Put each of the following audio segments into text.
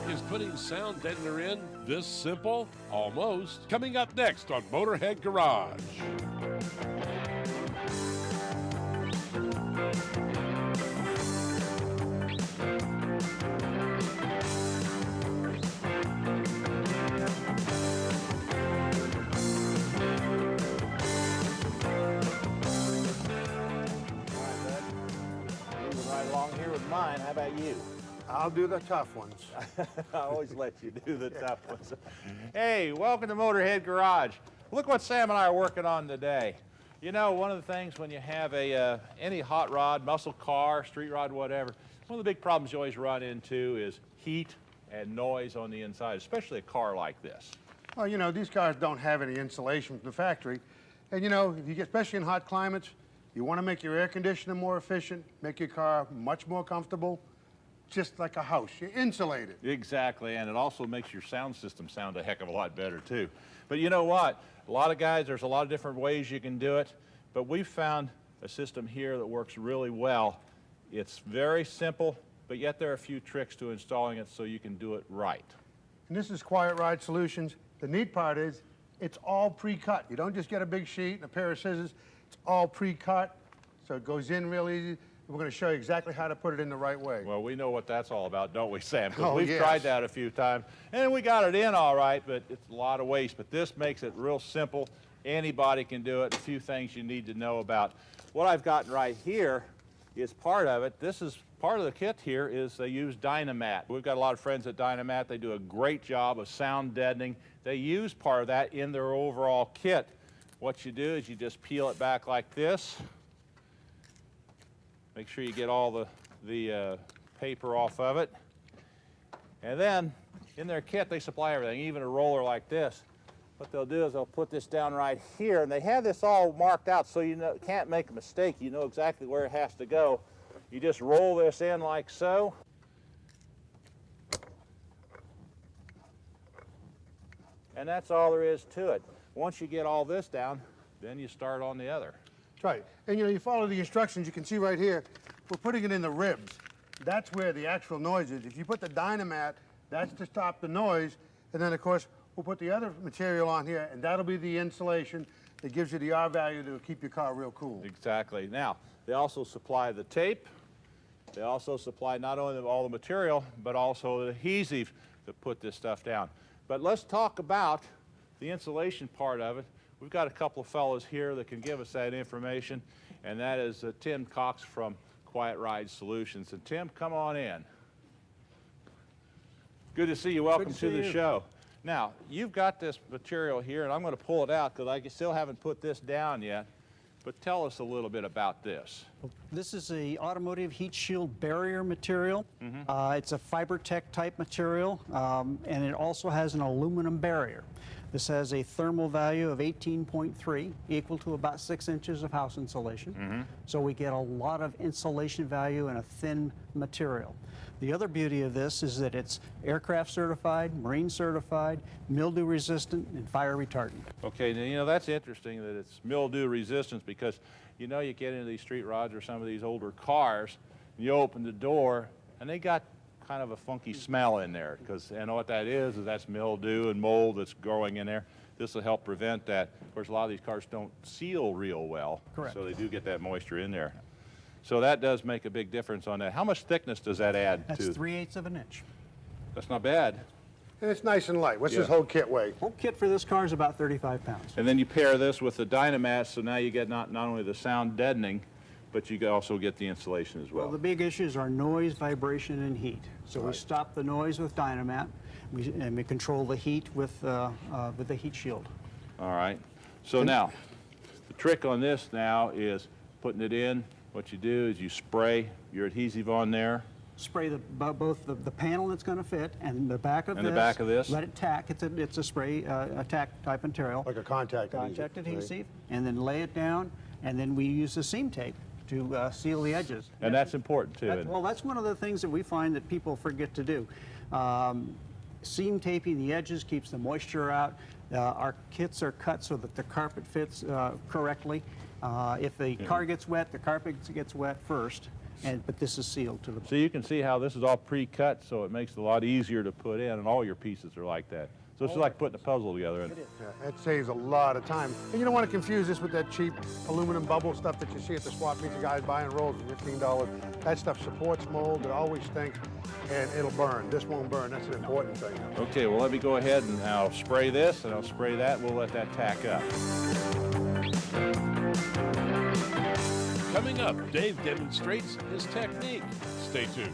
Is putting sound deadener in this simple? Almost. Coming up next on Motorhead Garage. Mine. How about you? I'll do the tough ones. I always let you do the tough ones. Hey, welcome to Motorhead Garage. Look what Sam and I are working on today. You know, one of the things when you have any hot rod, muscle car, street rod, whatever, one of the big problems you always run into is heat and noise on the inside, especially a car like this. Well, you know, these cars don't have any insulation from the factory. And you know, if you get, especially in hot climates, you want to make your air conditioner more efficient, make your car much more comfortable, just like a house. You insulate it. Exactly, and it also makes your sound system sound a heck of a lot better, too. But you know what? A lot of guys, there's a lot of different ways you can do it, but we've found a system here that works really well. It's very simple, but yet there are a few tricks to installing it so you can do it right. And this is QuietRide Solutions. The neat part is it's all pre-cut. You don't just get a big sheet and a pair of scissors. It's all pre-cut, so it goes in real easy. We're going to show you exactly how to put it in the right way. Well, we know what that's all about, don't we, Sam? Because Oh, we've yes. tried that a few times, and we got it in all right, but it's a lot of waste. But this makes it real simple. Anybody can do it. A few things you need to know about. What I've got right here is part of it. This is part of the kit here is they use Dynamat. We've got a lot of friends at Dynamat. They do a great job of sound deadening. They use part of that in their overall kit. What you do is you just peel it back like this. Make sure you get all the paper off of it. And then in their kit they supply everything, even a roller like this. What they'll do is they'll put this down right here, and they have this all marked out so you can't make a mistake. You know exactly where it has to go. You just roll this in like so. And that's all there is to it. Once you get all this down, then you start on the other. That's right. And you know, you follow the instructions, you can see right here, we're putting it in the ribs. That's where the actual noise is. If you put the Dynamat, that's to stop the noise. And then, of course, we'll put the other material on here, and that'll be the insulation that gives you the R value to keep your car real cool. Exactly. Now, they also supply the tape. They also supply not only all the material, but also the adhesive to put this stuff down. But let's talk about the insulation part of it. We've got a couple of fellows here that can give us that information, and that is Tim Cox from QuietRide Solutions. And Tim, come on in. Good to see you. Welcome to the show. Now, you've got this material here, and I'm going to pull it out because I still haven't put this down yet. But tell us a little bit about this. This is a automotive heat shield barrier material. It's a FiberTech type material, and it also has an aluminum barrier. This has a thermal value of 18.3, equal to about 6 inches of house insulation. So we get a lot of insulation value in a thin material. The other beauty of this is that it's aircraft certified, marine certified, mildew resistant, and fire retardant. Okay, now, you know, that's interesting that it's mildew resistance because, you know, you get into these street rods or some of these older cars, and you open the door, and they got kind of a funky smell in there because, and what that is that's mildew and mold that's growing in there. This will help prevent that. Of course, a lot of these cars don't seal real well. Correct. So they do get that moisture in there. So that does make a big difference on that. How much thickness does that add to? That's 3/8 of an inch. That's not bad. And it's nice and light. What's Yeah. this whole kit weigh? Whole kit for this car is about 35 pounds. And then you pair this with the Dynamat, so now you get not only the sound deadening, but you also get the insulation as well. Well, the big issues are noise, vibration, and heat. So we stop the noise with Dynamat, and we control the heat with the heat shield. All right. So now, the trick on this now is putting it in. What you do is you spray your adhesive on there. Spray both the panel that's going to fit and the back of this. And the back of this. Let it tack. It's a spray, a tack type material. Like a contact Adhesive. And then lay it down, and then we use the seam tape to seal the edges. And that's important too. Well, that's one of the things that we find that people forget to do. Seam taping the edges keeps the moisture out. Our kits are cut so that the carpet fits correctly. If the car gets wet, the carpet gets wet first. but this is sealed to the So you can see how this is all pre-cut, so it makes it a lot easier to put in, and all your pieces are like that. So it's like putting a puzzle together. And Yeah, it saves a lot of time. And you don't want to confuse this with that cheap aluminum bubble stuff that you see at the swap meets. The guys buying rolls for $15. That stuff supports mold, it always stinks, and it'll burn. This won't burn, that's an important thing. okay, well, let me go ahead and I'll spray this, and I'll spray that, and we'll let that tack up. Coming up, Dave demonstrates his technique. Stay tuned.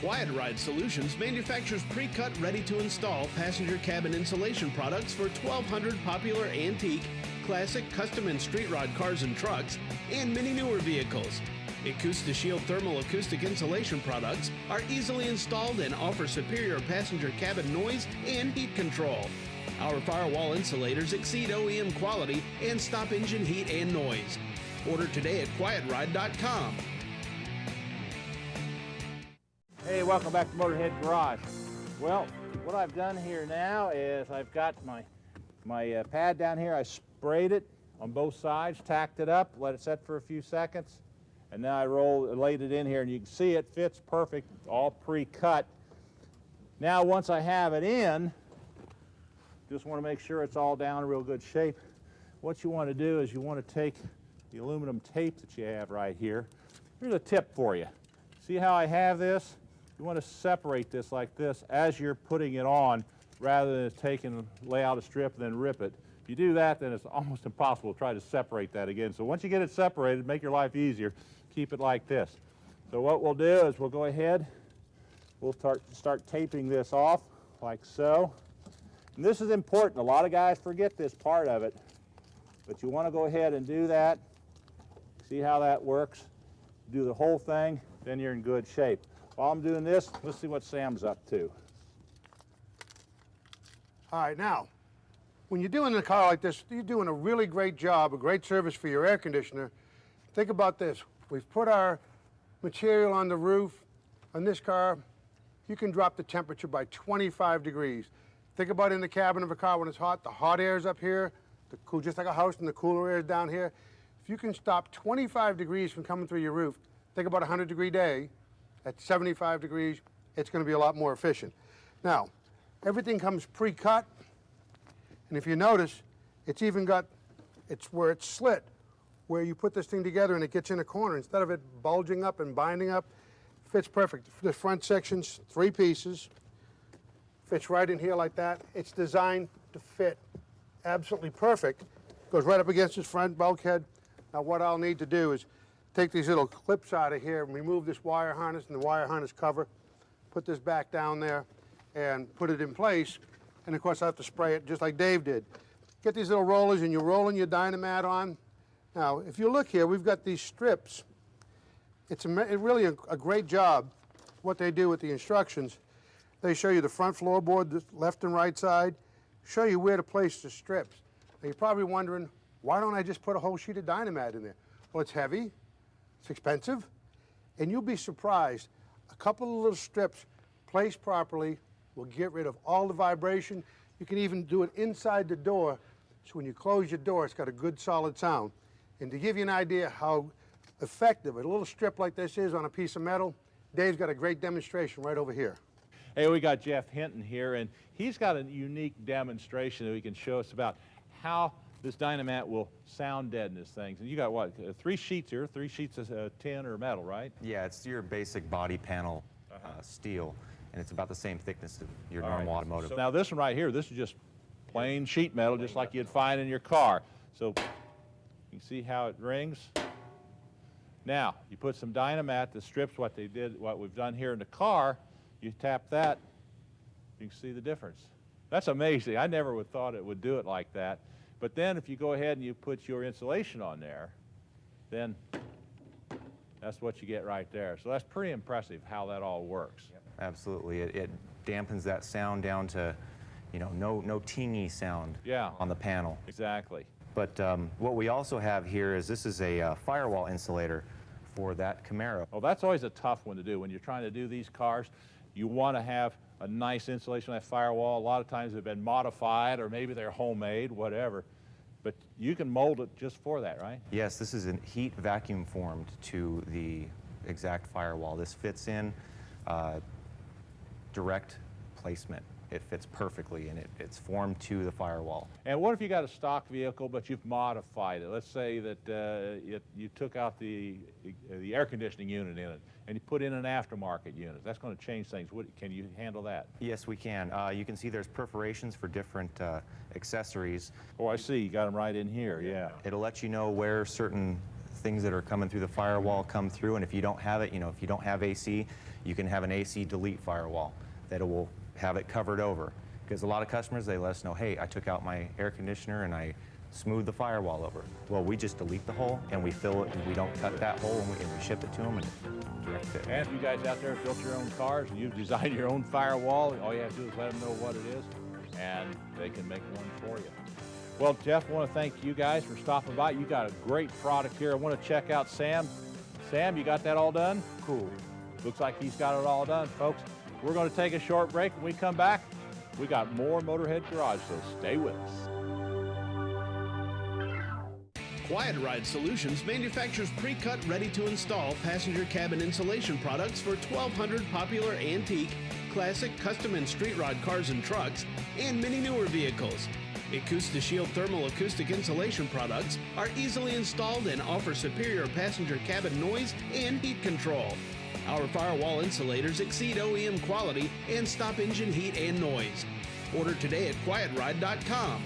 QuietRide Solutions manufactures pre-cut, ready-to-install passenger cabin insulation products for 1,200 popular antique, classic, custom, and street rod cars and trucks, and many newer vehicles. AcoustiShield thermal acoustic insulation products are easily installed and offer superior passenger cabin noise and heat control. Our firewall insulators exceed OEM quality and stop engine heat and noise. Order today at QuietRide.com. Hey, welcome back to Motorhead Garage. Well, what I've done here now is I've got my pad down here. I sprayed it on both sides, tacked it up, let it set for a few seconds, and now I laid it in here, and you can see it fits perfect, all pre-cut. Now, once I have it in, just want to make sure it's all down in real good shape. What you want to do is you want to take the aluminum tape that you have right here. Here's a tip for you. See how I have this? You want to separate this like this as you're putting it on, rather than lay out a strip and then rip it. If you do that, then it's almost impossible to try to separate that again. So once you get it separated, make your life easier, keep it like this. So what we'll do is we'll go ahead, we'll start taping this off like so. And this is important. A lot of guys forget this part of it, but you want to go ahead and do that. See how that works? Do the whole thing, then you're in good shape. While I'm doing this, let's see what Sam's up to. All right, now, when you're doing a car like this, you're doing a really great job, a great service for your air conditioner. Think about this. We've put our material on the roof. On this car, you can drop the temperature by 25 degrees. Think about in the cabin of a car when it's hot, the hot air is up here, just like a house, and the cooler air is down here. If you can stop 25 degrees from coming through your roof, think about a 100-degree day. At 75 degrees, it's going to be a lot more efficient. Now, everything comes pre-cut, and if you notice, it's where it's slit, where you put this thing together and it gets in a corner. Instead of it bulging up and binding up, fits perfect. The front section's 3 pieces, fits right in here like that. It's designed to fit absolutely perfect. Goes right up against this front bulkhead. Now what I'll need to do is take these little clips out of here and remove this wire harness and the wire harness cover, put this back down there and put it in place. And of course I have to spray it just like Dave did. Get these little rollers and you're rolling your Dynamat on. Now if you look here, we've got these strips. It's really a great job what they do with the instructions. They show you the front floorboard, the left and right side, show you where to place the strips. Now you're probably wondering, why don't I just put a whole sheet of Dynamat in there? Well, it's heavy. It's expensive, and you'll be surprised. A couple of little strips placed properly will get rid of all the vibration. You can even do it inside the door, so when you close your door, it's got a good solid sound. And to give you an idea how effective a little strip like this is on a piece of metal, Dave's got a great demonstration right over here. Hey, we got Jeff Hinton here, and he's got a unique demonstration that he can show us about how this Dynamat will sound deaden things. And you got what, 3 sheets here, 3 sheets of tin or metal, right? Yeah, it's your basic body panel steel, and it's about the same thickness of your normal automotive. So now this one right here, this is just plain sheet metal, just like you'd find in your car. So you can see how it rings. Now, you put some Dynamat that strips what we've done here in the car, you tap that, you can see the difference. That's amazing. I never would thought it would do it like that. But then if you go ahead and you put your insulation on there, then that's what you get right there. So that's pretty impressive how that all works. Yep. Absolutely. It dampens that sound down to, no tingy sound on the panel. Exactly. But what we also have here is this is a firewall insulator for that Camaro. Well, that's always a tough one to do. When you're trying to do these cars, you want to have a nice insulation on that firewall. A lot of times they've been modified, or maybe they're homemade, whatever. But you can mold it just for that, right? Yes, this is a heat vacuum formed to the exact firewall. This fits in direct placement. It fits perfectly, and it's formed to the firewall. And what if you got a stock vehicle, but you've modified it? Let's say that you took out the air conditioning unit in it, and you put in an aftermarket unit. That's going to change things. Can you handle that? Yes, we can. You can see there's perforations for different accessories. Oh, I see. You got them right in here, yeah. It'll let you know where certain things that are coming through the firewall come through, and if you don't have it, if you don't have AC, you can have an AC delete firewall that will have it covered over. Because a lot of customers, they let us know, hey, I took out my air conditioner and I smoothed the firewall over. Well, we just delete the hole and we fill it, and we don't cut that hole, and we ship it to them and direct fit. And if you guys out there have built your own cars and you've designed your own firewall, all you have to do is let them know what it is, and they can make one for you. Well, Jeff, I want to thank you guys for stopping by. You got a great product here. I want to check out Sam. Sam, you got that all done? Cool. Looks like he's got it all done, folks. We're going to take a short break. When we come back, we got more Motorhead Garage, so stay with us. QuietRide Solutions manufactures pre-cut, ready-to-install passenger cabin insulation products for 1,200 popular antique, classic, custom, and street rod cars and trucks, and many newer vehicles. AcoustiShield thermal acoustic insulation products are easily installed and offer superior passenger cabin noise and heat control. Our firewall insulators exceed OEM quality and stop engine heat and noise. Order today at QuietRide.com.